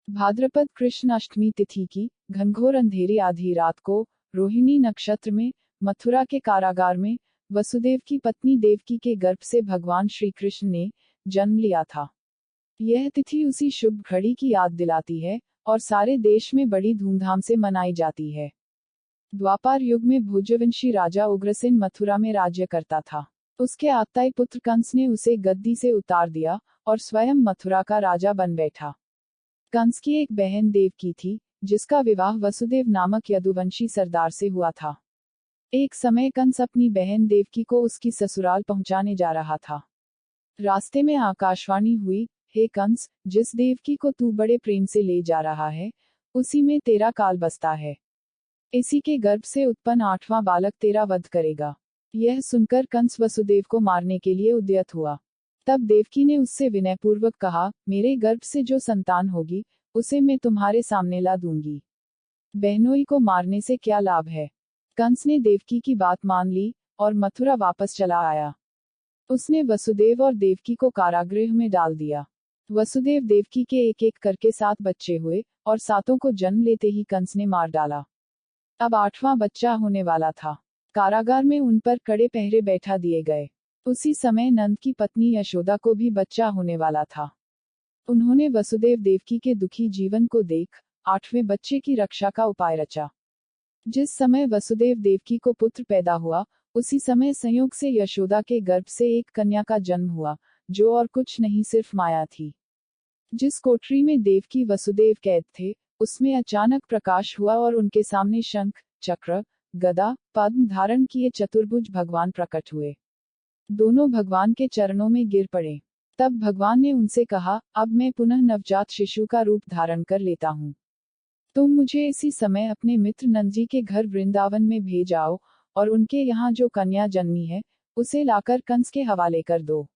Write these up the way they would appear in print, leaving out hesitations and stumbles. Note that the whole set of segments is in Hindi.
भाद्रपद कृष्ण अष्टमी तिथि की घनघोर अंधेरी आधी रात को रोहिणी नक्षत्र में मथुरा के कारागार में वसुदेव की पत्नी देवकी के गर्भ से भगवान श्री कृष्ण ने जन्म लिया था। यह तिथि उसी शुभ घड़ी की याद दिलाती है और सारे देश में बड़ी धूमधाम से मनाई जाती है। द्वापर युग में भोजवंशी राजा उग्रसेन मथुरा में राज्य करता था। उसके आत्ताई पुत्र कंस ने उसे गद्दी से उतार दिया और स्वयं मथुरा का राजा बन बैठा। कंस की एक बहन देवकी थी, जिसका विवाह वसुदेव नामक यदुवंशी सरदार से हुआ था। एक समय कंस अपनी बहन देवकी को उसकी ससुराल पहुंचाने जा रहा था। रास्ते में आकाशवाणी हुई, हे कंस, जिस देवकी को तू बड़े प्रेम से ले जा रहा है, उसी में तेरा काल बसता है। इसी के गर्भ से उत्पन्न 8वां बालक तेरा वध करेगा। यह सुनकर कंस वसुदेव को मारने के लिए उद्यत हुआ। तब देवकी ने उससे विनयपूर्वक कहा, मेरे गर्भ से जो संतान होगी, उसे मैं तुम्हारे सामने ला दूंगी। बहनोई को मारने से क्या लाभ है। कंस ने देवकी की बात मान ली और मथुरा वापस चला आया। उसने वसुदेव और देवकी को कारागृह में डाल दिया। वसुदेव देवकी के एक एक करके 7 बच्चे हुए और 7 को जन्म लेते ही कंस ने मार डाला। अब 8वां बच्चा होने वाला था। कारागार में उन पर कड़े पहरे बैठा दिए गए। उसी समय नंद की पत्नी यशोदा को भी बच्चा होने वाला था। उन्होंने वसुदेव देवकी के दुखी जीवन को देख 8वें बच्चे की रक्षा का उपाय रचा। जिस समय वसुदेव देवकी को पुत्र पैदा हुआ, उसी समय संयोग से यशोदा के गर्भ से एक कन्या का जन्म हुआ, जो और कुछ नहीं सिर्फ माया थी। जिस कोठरी में देवकी वसुदेव कैद थे, उसमें अचानक प्रकाश हुआ और उनके सामने शंख, चक्र, गदा, पद्म धारण किए चतुर्भुज भगवान प्रकट हुए। दोनों भगवान के चरणों में गिर पड़े। तब भगवान ने उनसे कहा, अब मैं पुनः नवजात शिशु का रूप धारण कर लेता हूँ। तुम मुझे इसी समय अपने मित्र नंदजी के घर वृंदावन में भेज आओ और उनके यहाँ जो कन्या जन्मी है, उसे लाकर कंस के हवाले कर दो।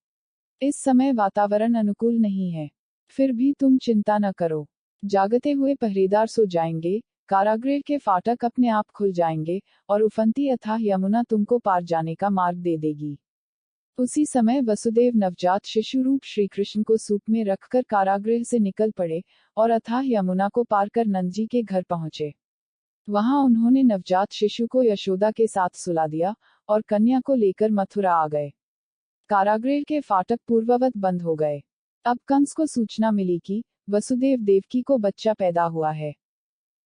इस समय वातावरण अनुकूल नहीं है, फिर भी तुम चिंता न करो। जागते हुए पहरेदार सो जाएंगे, कारागृह के फाटक अपने आप खुल जाएंगे और उफनती अथाह यमुना तुमको पार जाने का मार्ग दे देगी। उसी समय वसुदेव नवजात शिशु रूप श्री कृष्ण को सूप में रखकर कारागृह से निकल पड़े और अथाह यमुना को पार कर नंदजी के घर पहुंचे। वहां उन्होंने नवजात शिशु को यशोदा के साथ सुला दिया और कन्या को लेकर मथुरा आ गए। कारागृह के फाटक पूर्ववत बंद हो गए। अब कंस को सूचना मिली कि वसुदेव देवकी को बच्चा पैदा हुआ है।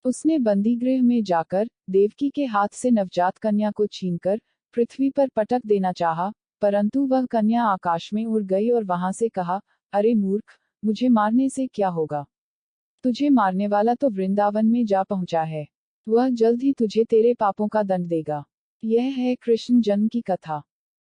उसने बंदीगृह में जाकर देवकी के हाथ से नवजात कन्या को छीनकर पृथ्वी पर पटक देना चाहा, परंतु वह कन्या आकाश में उड़ गई और वहां से कहा, अरे मूर्ख, मुझे मारने से क्या होगा। तुझे मारने वाला तो वृंदावन में जा पहुंचा है। वह जल्द ही तुझे तेरे पापों का दंड देगा। यह है कृष्ण जन्म की कथा।